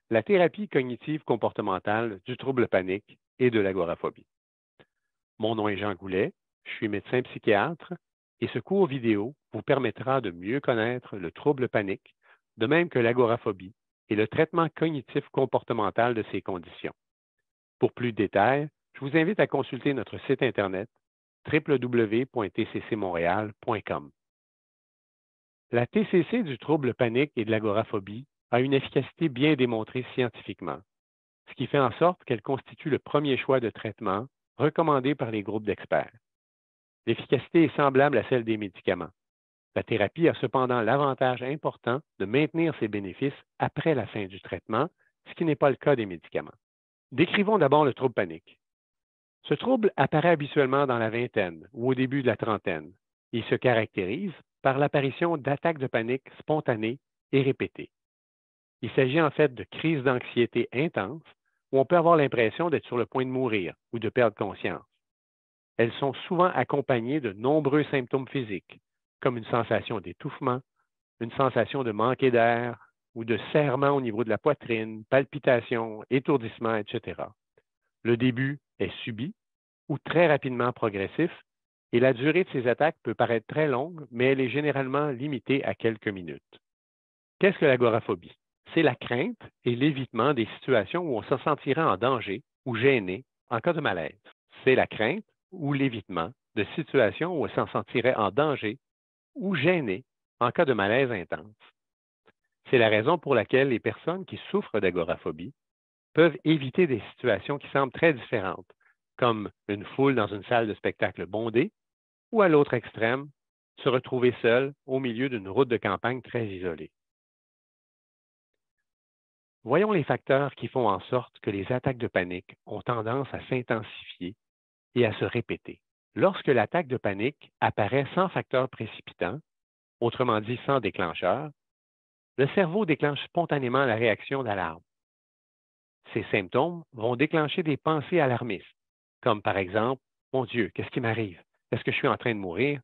la thérapie cognitive comportementale du trouble panique et de l'agoraphobie. Mon nom est Jean Goulet, je suis médecin psychiatre et ce cours vidéo vous permettra de mieux connaître le trouble panique, de même que l'agoraphobie et le traitement cognitif comportemental de ces conditions. Pour plus de détails, je vous invite à consulter notre site Internet www.tccmontréal.com. La TCC du trouble panique et de l'agoraphobie a une efficacité bien démontrée scientifiquement, ce qui fait en sorte qu'elle constitue le premier choix de traitement recommandé par les groupes d'experts. L'efficacité est semblable à celle des médicaments. La thérapie a cependant l'avantage important de maintenir ses bénéfices après la fin du traitement, ce qui n'est pas le cas des médicaments. Décrivons d'abord le trouble panique. Ce trouble apparaît habituellement dans la vingtaine ou au début de la trentaine. Il se caractérise par l'apparition d'attaques de panique spontanées et répétées. Il s'agit en fait de crises d'anxiété intenses où on peut avoir l'impression d'être sur le point de mourir ou de perdre conscience. Elles sont souvent accompagnées de nombreux symptômes physiques, comme une sensation d'étouffement, une sensation de manquer d'air ou de serrement au niveau de la poitrine, palpitations, étourdissements, etc. Le début est subit ou très rapidement progressif et la durée de ces attaques peut paraître très longue, mais elle est généralement limitée à quelques minutes. Qu'est-ce que l'agoraphobie? C'est la crainte et l'évitement des situations où on se sentirait en danger ou gêné en cas de malaise. C'est la crainte ou l'évitement de situations où on s'en sentirait en danger ou gêné en cas de malaise intense. C'est la raison pour laquelle les personnes qui souffrent d'agoraphobie peuvent éviter des situations qui semblent très différentes, comme une foule dans une salle de spectacle bondée ou à l'autre extrême, se retrouver seul au milieu d'une route de campagne très isolée. Voyons les facteurs qui font en sorte que les attaques de panique ont tendance à s'intensifier et à se répéter. Lorsque l'attaque de panique apparaît sans facteur précipitant, autrement dit sans déclencheur, le cerveau déclenche spontanément la réaction d'alarme. Ces symptômes vont déclencher des pensées alarmistes, comme par exemple, Mon Dieu, qu'est-ce qui m'arrive? Est-ce que je suis en train de mourir?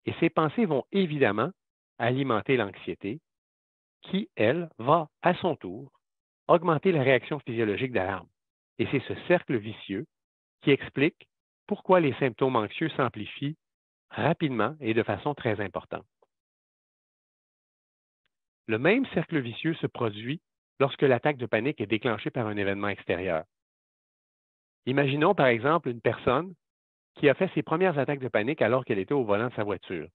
Et ces pensées vont évidemment alimenter l'anxiété, qui, elle, va, à son tour, augmenter la réaction physiologique d'alarme. Et c'est ce cercle vicieux qui explique pourquoi les symptômes anxieux s'amplifient rapidement et de façon très importante. Le même cercle vicieux se produit lorsque l'attaque de panique est déclenchée par un événement extérieur. Imaginons par exemple une personne qui a fait ses premières attaques de panique alors qu'elle était au volant de sa voiture.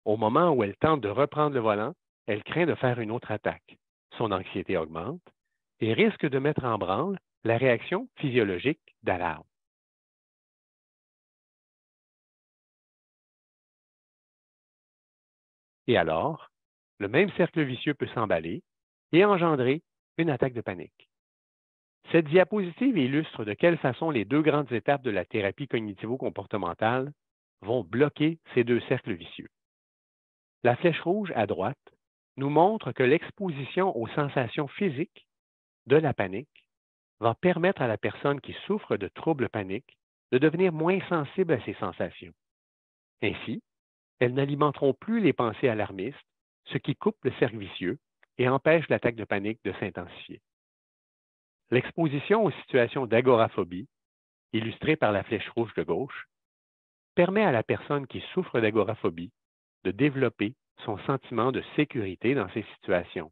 Au moment où elle tente de reprendre le volant, elle craint de faire une autre attaque. Son anxiété augmente et risque de mettre en branle la réaction physiologique d'alarme. Et alors, le même cercle vicieux peut s'emballer et engendrer une attaque de panique. Cette diapositive illustre de quelle façon les deux grandes étapes de la thérapie cognitivo-comportementale vont bloquer ces deux cercles vicieux. La flèche rouge à droite nous montre que l'exposition aux sensations physiques de la panique va permettre à la personne qui souffre de troubles paniques de devenir moins sensible à ces sensations. Ainsi, elles n'alimenteront plus les pensées alarmistes, ce qui coupe le cercle vicieux et empêche l'attaque de panique de s'intensifier. L'exposition aux situations d'agoraphobie, illustrée par la flèche rouge de gauche, permet à la personne qui souffre d'agoraphobie de développer son sentiment de sécurité dans ces situations.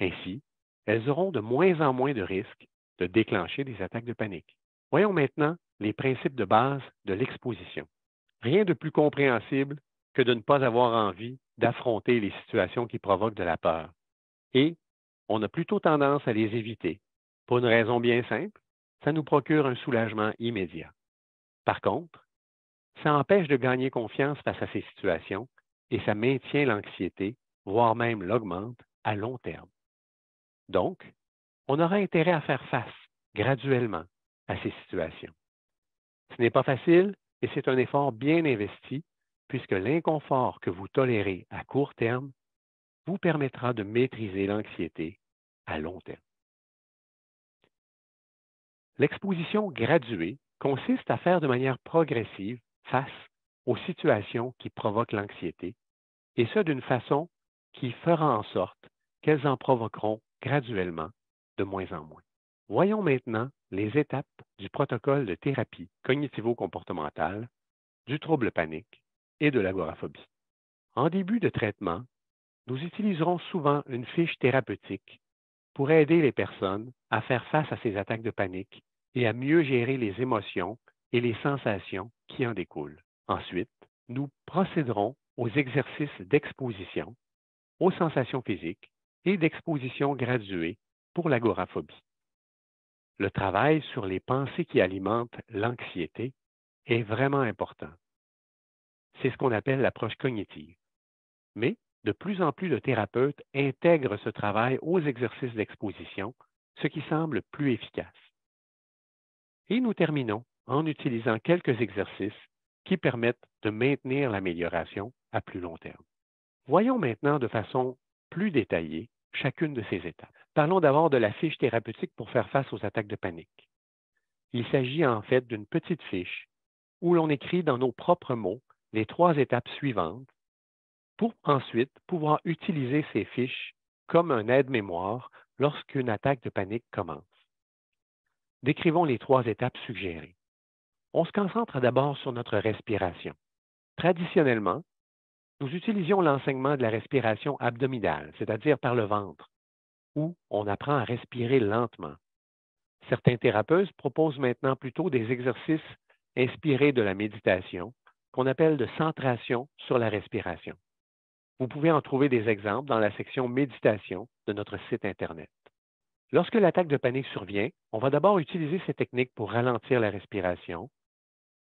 Ainsi, elles auront de moins en moins de risques de déclencher des attaques de panique. Voyons maintenant les principes de base de l'exposition. Rien de plus compréhensible que de ne pas avoir envie d'affronter les situations qui provoquent de la peur. Et on a plutôt tendance à les éviter. Pour une raison bien simple, ça nous procure un soulagement immédiat. Par contre, ça empêche de gagner confiance face à ces situations et ça maintient l'anxiété, voire même l'augmente à long terme. Donc, on aura intérêt à faire face graduellement à ces situations. Ce n'est pas facile et c'est un effort bien investi puisque l'inconfort que vous tolérez à court terme vous permettra de maîtriser l'anxiété à long terme. L'exposition graduée consiste à faire de manière progressive face aux situations qui provoquent l'anxiété, et ce d'une façon qui fera en sorte qu'elles en provoqueront graduellement de moins en moins. Voyons maintenant les étapes du protocole de thérapie cognitivo-comportementale, du trouble panique et de l'agoraphobie. En début de traitement, nous utiliserons souvent une fiche thérapeutique pour aider les personnes à faire face à ces attaques de panique et à mieux gérer les émotions et les sensations qui en découlent. Ensuite, nous procéderons aux exercices d'exposition, aux sensations physiques et d'exposition graduée pour l'agoraphobie. Le travail sur les pensées qui alimentent l'anxiété est vraiment important. C'est ce qu'on appelle l'approche cognitive. Mais de plus en plus de thérapeutes intègrent ce travail aux exercices d'exposition, ce qui semble plus efficace. Et nous terminons en utilisant quelques exercices qui permettent de maintenir l'amélioration à plus long terme. Voyons maintenant de façon plus détaillée chacune de ces étapes. Parlons d'abord de la fiche thérapeutique pour faire face aux attaques de panique. Il s'agit en fait d'une petite fiche où l'on écrit dans nos propres mots les 3 étapes suivantes pour ensuite pouvoir utiliser ces fiches comme un aide-mémoire lorsqu'une attaque de panique commence. Décrivons les 3 étapes suggérées. On se concentre d'abord sur notre respiration. Traditionnellement, nous utilisions l'enseignement de la respiration abdominale, c'est-à-dire par le ventre, où on apprend à respirer lentement. Certains thérapeutes proposent maintenant plutôt des exercices inspirés de la méditation, qu'on appelle de centration sur la respiration. Vous pouvez en trouver des exemples dans la section Méditation de notre site Internet. Lorsque l'attaque de panique survient, on va d'abord utiliser ces techniques pour ralentir la respiration,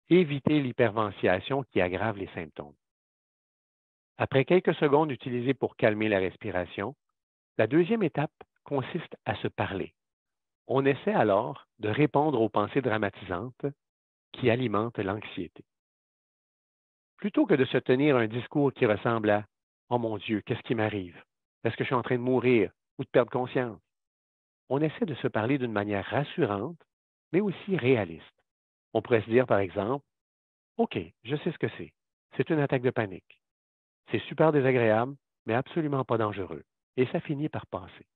éviter l'hyperventilation qui aggrave les symptômes. Après quelques secondes utilisées pour calmer la respiration, la deuxième étape consiste à se parler. On essaie alors de répondre aux pensées dramatisantes qui alimentent l'anxiété. Plutôt que de se tenir un discours qui ressemble à « Oh mon Dieu, qu'est-ce qui m'arrive? Est-ce que je suis en train de mourir ou de perdre conscience? » On essaie de se parler d'une manière rassurante, mais aussi réaliste. On pourrait se dire, par exemple, OK, je sais ce que c'est. C'est une attaque de panique. C'est super désagréable, mais absolument pas dangereux. Et ça finit par passer.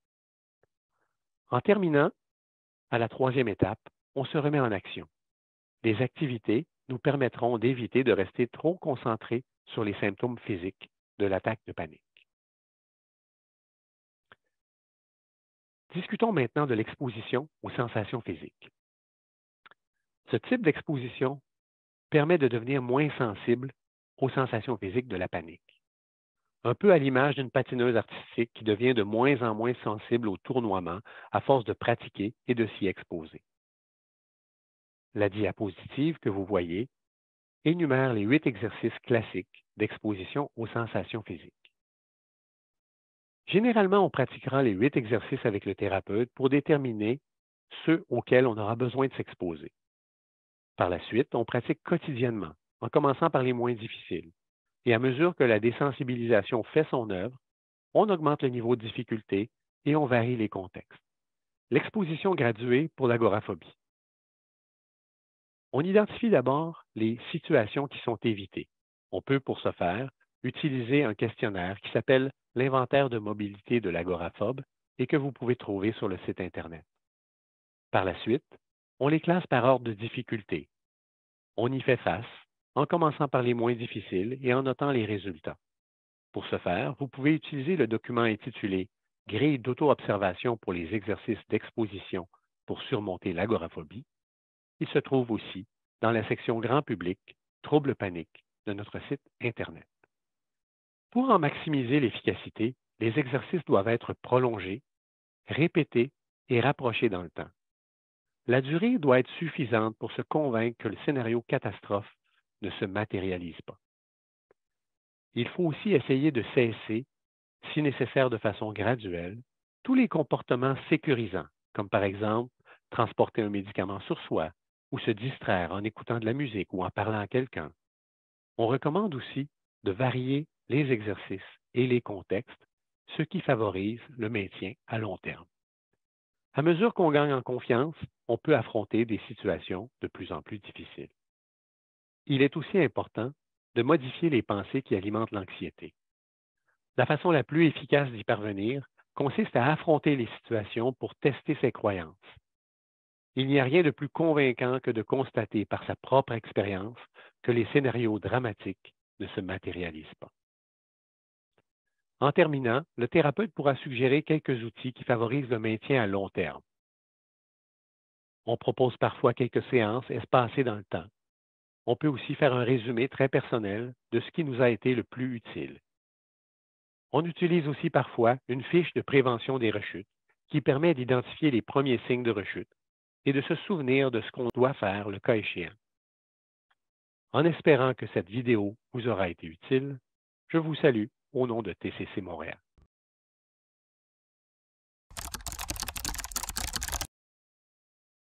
En terminant, à la troisième étape, on se remet en action. Les activités nous permettront d'éviter de rester trop concentrés sur les symptômes physiques de l'attaque de panique. Discutons maintenant de l'exposition aux sensations physiques. Ce type d'exposition permet de devenir moins sensible aux sensations physiques de la panique. Un peu à l'image d'une patineuse artistique qui devient de moins en moins sensible au tournoiement à force de pratiquer et de s'y exposer. La diapositive que vous voyez énumère les 8 exercices classiques d'exposition aux sensations physiques. Généralement, on pratiquera les 8 exercices avec le thérapeute pour déterminer ceux auxquels on aura besoin de s'exposer. Par la suite, on pratique quotidiennement, en commençant par les moins difficiles. Et à mesure que la désensibilisation fait son œuvre, on augmente le niveau de difficulté et on varie les contextes. L'exposition graduée pour l'agoraphobie. On identifie d'abord les situations qui sont évitées. On peut, pour ce faire, utiliser un questionnaire qui s'appelle l'inventaire de mobilité de l'agoraphobe et que vous pouvez trouver sur le site Internet. Par la suite, on les classe par ordre de difficulté. On y fait face en commençant par les moins difficiles et en notant les résultats. Pour ce faire, vous pouvez utiliser le document intitulé Grille d'auto-observation pour les exercices d'exposition pour surmonter l'agoraphobie. Il se trouve aussi dans la section Grand public, Troubles panique de notre site Internet. Pour en maximiser l'efficacité, les exercices doivent être prolongés, répétés et rapprochés dans le temps. La durée doit être suffisante pour se convaincre que le scénario catastrophe ne se matérialise pas. Il faut aussi essayer de cesser, si nécessaire de façon graduelle, tous les comportements sécurisants, comme par exemple transporter un médicament sur soi ou se distraire en écoutant de la musique ou en parlant à quelqu'un. On recommande aussi de varier les exercices et les contextes, ce qui favorise le maintien à long terme. À mesure qu'on gagne en confiance, on peut affronter des situations de plus en plus difficiles. Il est aussi important de modifier les pensées qui alimentent l'anxiété. La façon la plus efficace d'y parvenir consiste à affronter les situations pour tester ses croyances. Il n'y a rien de plus convaincant que de constater par sa propre expérience que les scénarios dramatiques ne se matérialisent pas. En terminant, le thérapeute pourra suggérer quelques outils qui favorisent le maintien à long terme. On propose parfois quelques séances espacées dans le temps. On peut aussi faire un résumé très personnel de ce qui nous a été le plus utile. On utilise aussi parfois une fiche de prévention des rechutes qui permet d'identifier les premiers signes de rechute et de se souvenir de ce qu'on doit faire le cas échéant. En espérant que cette vidéo vous aura été utile, je vous salue au nom de TCC Montréal.